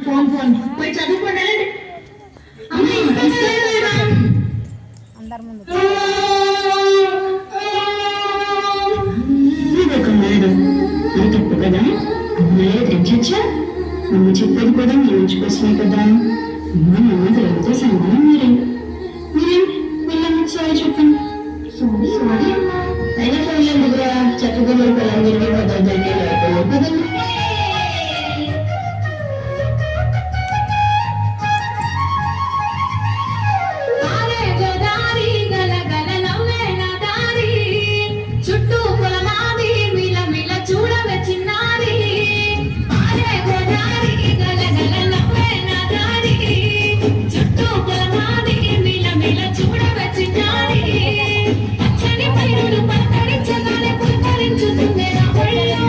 Phone phone పోయి చదువుకోండి. అందరి ముందు తప్పు కదా, అమ్మాయి తెచ్చొచ్చా. అమ్మ చెప్పేది కూడా మీ మంచి కోసమే కదా. అమ్మ దేవుడితో సమానం. మీరేం పిల్లలకి సారీ చెప్పండి. సారీ అయినా పిల్లల దగ్గర చక్కగా మీరు పిల్లలు తిరిగి పద్ధతి కదండి. పచ్చని పైరులు పలకరించగానే పులకరించుతుంది నా ఒళ్ళో.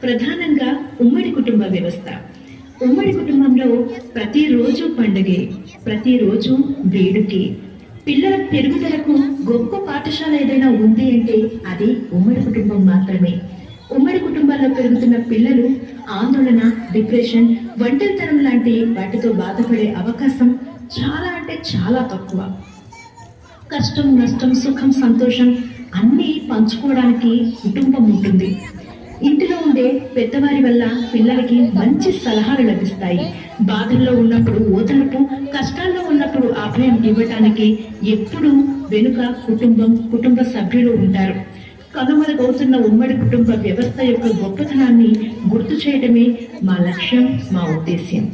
ప్రధానంగా ఉమ్మడి కుటుంబ వ్యవస్థ. ఉమ్మడి కుటుంబంలో ప్రతిరోజు పండుగే, ప్రతిరోజు వేడుకే. పిల్లల పెరుగుదలకు గొప్ప పాఠశాల ఏదైనా ఉంది అంటే అది ఉమ్మడి కుటుంబం మాత్రమే. ఉమ్మడి కుటుంబాల్లో పెరుగుతున్న పిల్లలు ఆందోళన, డిప్రెషన్, ఒంటరితనం లాంటి వాటితో బాధపడే అవకాశం చాలా అంటే చాలా తక్కువ. కష్టం, నష్టం, సుఖం, సంతోషం అన్నీ పంచుకోవడానికి కుటుంబం ఉంటుంది. ఇంటిలో ఉండే పెద్దవారి వల్ల పిల్లలకి మంచి సలహాలు లభిస్తాయి. బాధల్లో ఉన్నప్పుడు ఓదార్పు, కష్టాల్లో ఉన్నప్పుడు అభయం ఇవ్వటానికి ఎప్పుడూ వెనుక కుటుంబ సభ్యులు ఉంటారు. కనుమరుగవుతున్న ఉమ్మడి కుటుంబ వ్యవస్థ యొక్క గొప్పతనాన్ని గుర్తు చేయడమే మా లక్ష్యం, మా ఉద్దేశ్యం.